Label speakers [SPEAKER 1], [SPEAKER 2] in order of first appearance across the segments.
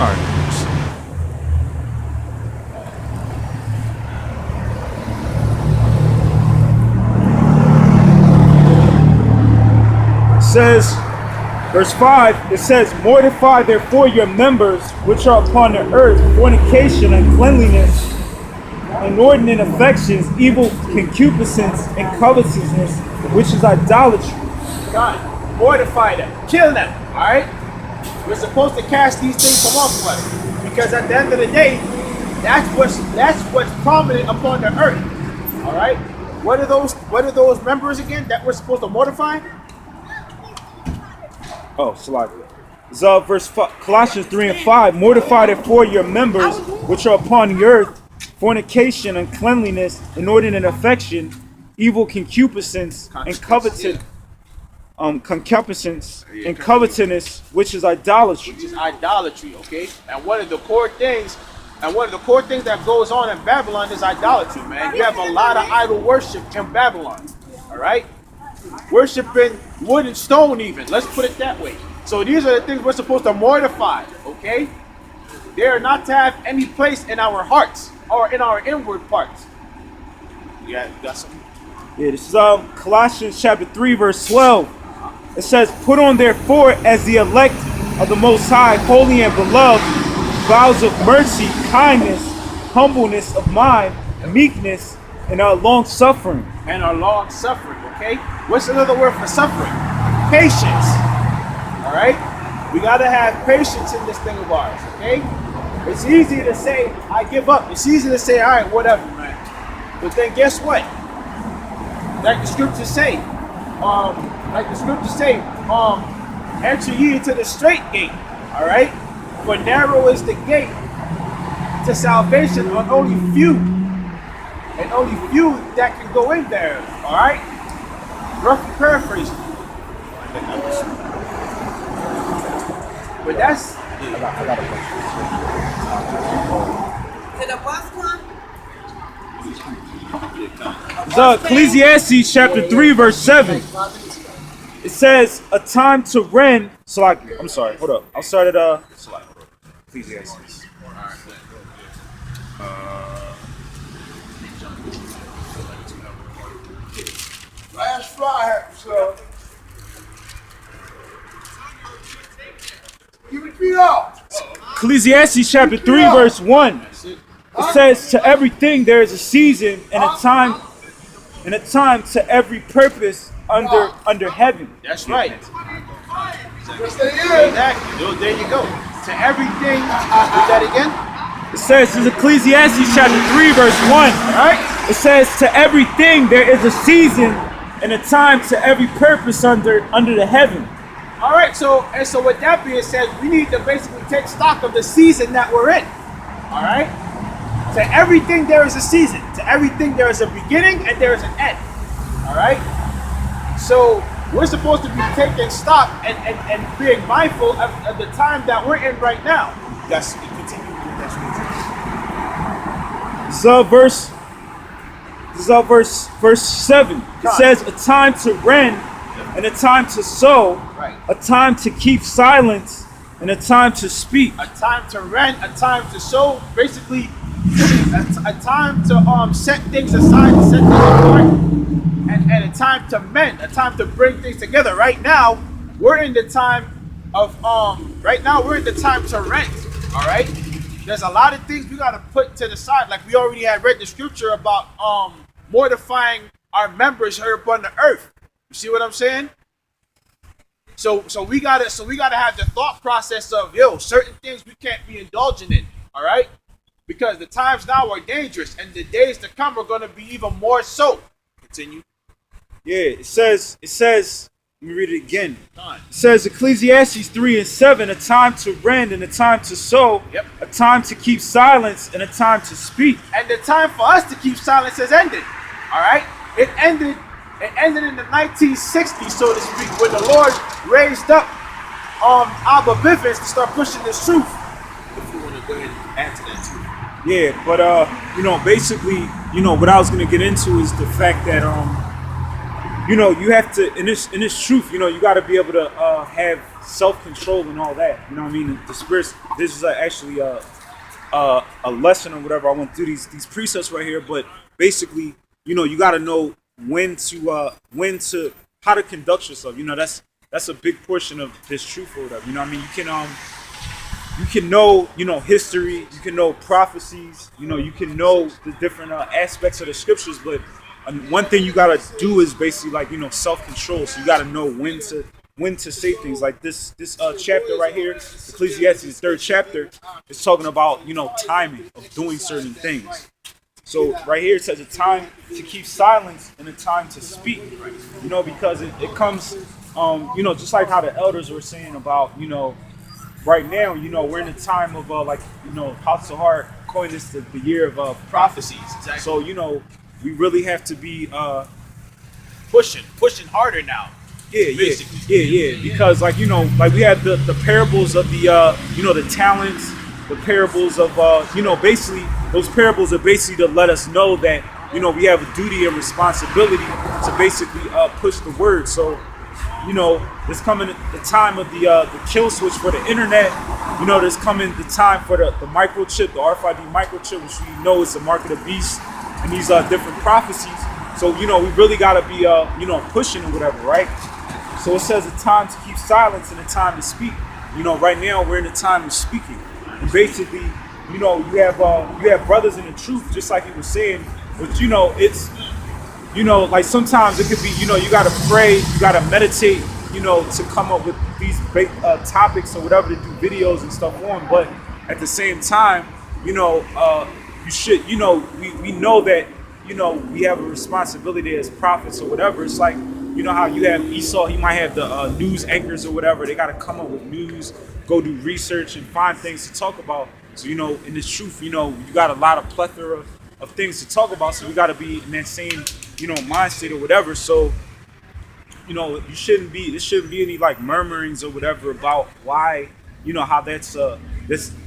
[SPEAKER 1] right. It says, verse 5, it says, mortify therefore your members which are upon the earth, fornication, uncleanliness, inordinate affections, evil concupiscence, and covetousness, which is idolatry.
[SPEAKER 2] God, mortify them, kill them, all right? We're supposed to cast these things from off of us, because at the end of the day, that's what's prominent upon the earth, all right? What are those members again that we're supposed to mortify?
[SPEAKER 1] Oh, Salakia. Verse 5, Colossians 3 and 5. Mortify therefore your members which are upon the earth, fornication, uncleanliness, inordinate affection, evil concupiscence, and covetousness, which is idolatry.
[SPEAKER 2] Which is idolatry, okay? And one of the core things that goes on in Babylon is idolatry, man. You have a lot of idol worship in Babylon, all right? Worshiping wood and stone even. Let's put it that way. So these are the things we're supposed to mortify, okay? They are not to have any place in our hearts or in our inward parts. Yeah, that's something.
[SPEAKER 1] Yeah, this is Colossians chapter 3, verse 12. It says, put on therefore as the elect of the Most High, holy and beloved, vows of mercy, kindness, humbleness of mind, meekness, and our long suffering.
[SPEAKER 2] And our long suffering, okay? What's another word for suffering? Patience. All right? We gotta have patience in this thing of ours, okay? It's easy to say, I give up. It's easy to say, all right, whatever, man. But then guess what? Like the scriptures say, enter ye into the straight gate, all right? For narrow is the gate to salvation, on only few that can go in there, all right? Roughly paraphrasing. But that's...
[SPEAKER 3] I got a question.
[SPEAKER 4] Did the bus come?
[SPEAKER 1] So Ecclesiastes chapter 3, verse 7. It says, a time to rend. I'm sorry, hold up. I'll start at Ecclesiastes.
[SPEAKER 5] Last Friday, so give it to me out.
[SPEAKER 1] Ecclesiastes chapter 3, verse 1. It says, to everything there is a season and a time to every purpose under heaven.
[SPEAKER 2] That's right.
[SPEAKER 5] Yes, they is.
[SPEAKER 2] Exactly. There you go. To everything. Do that again.
[SPEAKER 1] It says, this is Ecclesiastes chapter 3, verse 1.
[SPEAKER 2] All right.
[SPEAKER 1] It says, to everything there is a season and a time to every purpose under the heaven.
[SPEAKER 2] All right. So with that being said, we need to basically take stock of the season that we're in. All right. To everything there is a season. To everything there is a beginning and there is an end. All right. So we're supposed to be taking stock and being mindful of the time that we're in right now. Yes. Continue.
[SPEAKER 1] This is verse 7. It says, a time to rend and a time to sow,
[SPEAKER 2] right.
[SPEAKER 1] A time to keep silence and a time to speak.
[SPEAKER 2] A time to rent, a time to sow, basically a time to set things aside, set things apart, and a time to mend, a time to bring things together. Right now, we're in the time of to rent. All right. There's a lot of things we gotta put to the side. Like we already had read the scripture about mortifying our members here upon the earth. You see what I'm saying? So we gotta have the thought process of certain things we can't be indulging in. All right, because the times now are dangerous, and the days to come are gonna be even more so. Continue.
[SPEAKER 1] Yeah, it says. Let me read it again. It says Ecclesiastes 3 and 7, a time to rend and a time to sow,
[SPEAKER 2] yep.
[SPEAKER 1] A time to keep silence and a time to speak.
[SPEAKER 2] And the time for us to keep silence has ended. All right? It ended in the 1960s, so to speak, when the Lord raised up Abba Bivens to start pushing this truth. If you want to go ahead and add to that too.
[SPEAKER 1] Yeah, but basically, what I was gonna get into is the fact that you have to in this truth, you got to be able to have self-control and all that. You know what I mean? The spirits. This is actually a lesson or whatever. I went through these precepts right here, but basically, you know, you got to know when to how to conduct yourself. You know, that's a big portion of this truth or whatever. You know what I mean? You can know, you know, history, you can know prophecies, you know, you can know the different aspects of the scriptures, but one thing you gotta do is basically like, you know, self-control. So you gotta know when to say things. Like this chapter right here, Ecclesiastes, third chapter, is talking about, you know, timing of doing certain things. So right here it says a time to keep silence and a time to speak. You know, because it comes, you know, just like how the elders were saying about, you know, right now, you know, we're in a time of like, you know, Apostle Hart coined this the year of prophecies.
[SPEAKER 2] Exactly.
[SPEAKER 1] So, you know, we really have to be
[SPEAKER 2] pushing harder now.
[SPEAKER 1] Yeah. Because like, you know, like we had the parables of the you know, the talents, the parables of you know, basically those parables are basically to let us know that, you know, we have a duty and responsibility to basically push the word. So, you know, there's coming the time of the kill switch for the internet. You know, there's coming the time for the microchip, the RFID microchip, which we know is the mark of the beast, and these different prophecies. So, you know, we really got to be, you know, pushing or whatever, right? So it says a time to keep silence and a time to speak. You know, right now we're in the time of speaking. And basically, you know, you have brothers in the truth, just like he was saying, but, you know, it's, you know, like sometimes it could be, you know, you got to pray, you got to meditate, you know, to come up with these topics or whatever to do videos and stuff on. But at the same time, you know, you should, you know, we know that, you know, we have a responsibility as prophets or whatever. It's like, you know how you have Esau, he might have the news anchors or whatever. They got to come up with news, go do research and find things to talk about. So, you know, in this truth, you know, you got a lot of plethora of things to talk about. So we got to be in that same, you know, mindset or whatever. So, you know, there shouldn't be any like murmurings or whatever about why, you know, how that's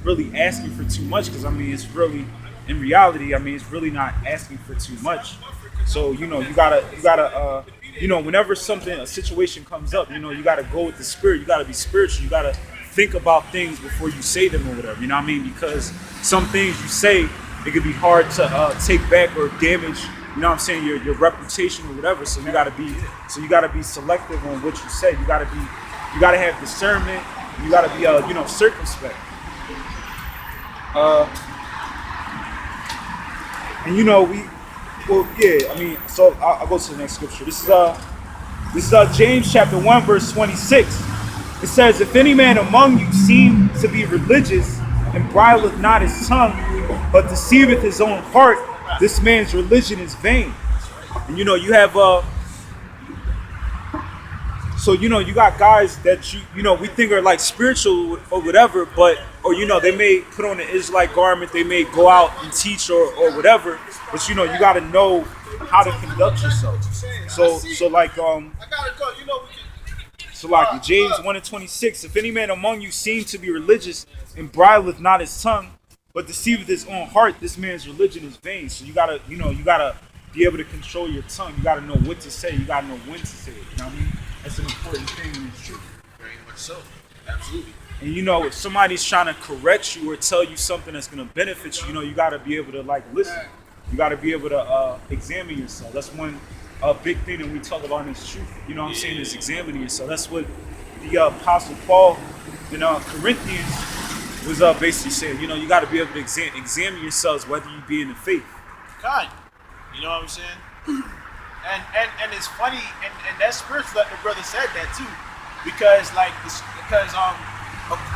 [SPEAKER 1] really asking for too much. Because I mean, it's really, in reality, I mean, it's really not asking for too much. So, you know, you gotta, you know, whenever a situation comes up, you know, you gotta go with the spirit. You gotta be spiritual. You gotta think about things before you say them or whatever. You know what I mean? Because some things you say, it could be hard to take back or damage, you know what I'm saying, your reputation or whatever. So you gotta be selective on what you say. You gotta have discernment. You gotta be you know, circumspect. And you know, I mean, so I'll go to the next scripture. This is James chapter 1 verse 26. It says, if any man among you seem to be religious and bridleth not his tongue, but deceiveth his own heart, this man's religion is vain. And you know, you have so you know, you got guys that you know, we think are like spiritual or whatever, but, or you know, they may put on an Israelite garment, they may go out and teach or whatever, but you know, you got to know how to conduct yourself. So like
[SPEAKER 2] I gotta go. You know,
[SPEAKER 1] so like James 1:26, if any man among you seem to be religious and bridleth not his tongue, but deceiveth his own heart, this man's religion is vain. So you gotta be able to control your tongue. You gotta know what to say. You gotta know when to say it. You know what I mean? That's an important thing in this truth.
[SPEAKER 2] very much so. Absolutely.
[SPEAKER 1] And you know, if somebody's trying to correct you or tell you something that's gonna benefit you, you know, you gotta be able to like listen. You gotta be able to examine yourself. That's one big thing that we talk about in this truth. You know what I'm saying? Is examining yourself. That's what the Apostle Paul in Corinthians was basically saying. You know, you gotta be able to examine yourselves whether you be in the faith.
[SPEAKER 2] God, you know what I'm saying? And it's funny, and that's spiritual that the brother said that too, because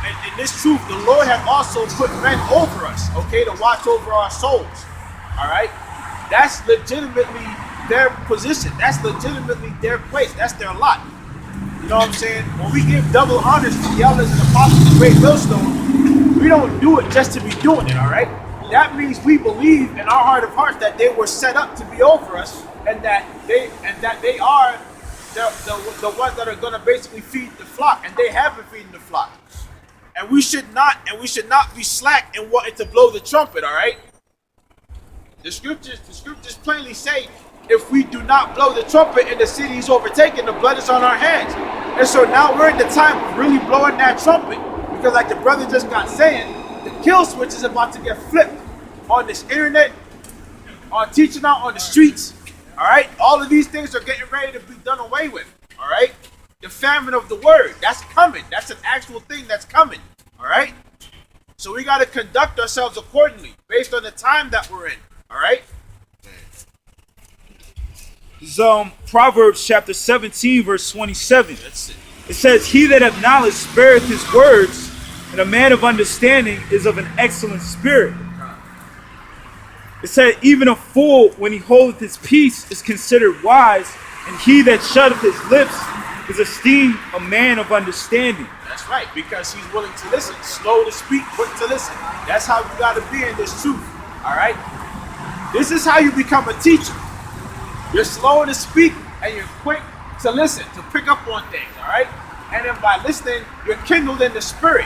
[SPEAKER 2] in this truth, the Lord has also put men over us, okay, to watch over our souls. All right, that's legitimately their position. That's legitimately their place. That's their lot. You know what I'm saying? When we give double honors to the elders and apostles of Great Millstone, we don't do it just to be doing it. All right, that means we believe in our heart of hearts that they were set up to be over us. And that they are the ones that are going to basically feed the flock, and they have been feeding the flock. And we should not be slack in wanting to blow the trumpet. All right. The scriptures plainly say, if we do not blow the trumpet and the city is overtaken, the blood is on our hands. And so now we're in the time of really blowing that trumpet. Because like the brother just got saying, the kill switch is about to get flipped on this internet, on teaching out on the streets. All right? All of these things are getting ready to be done away with. All right? The famine of the word, that's coming. That's an actual thing that's coming. All right? So we got to conduct ourselves accordingly based on the time that we're in. All right?
[SPEAKER 1] This is Proverbs chapter 17, verse 27.
[SPEAKER 2] That's it.
[SPEAKER 1] It says, he that hath knowledge spareth his words, and a man of understanding is of an excellent spirit. It said, even a fool, when he holdeth his peace, is considered wise, and he that shutteth his lips is esteemed a man of understanding.
[SPEAKER 2] That's right, because he's willing to listen. Slow to speak, quick to listen. That's how you got to be in this truth. All right? This is how you become a teacher. You're slow to speak, and you're quick to listen, to pick up on things. All right? And then by listening, you're kindled in the spirit.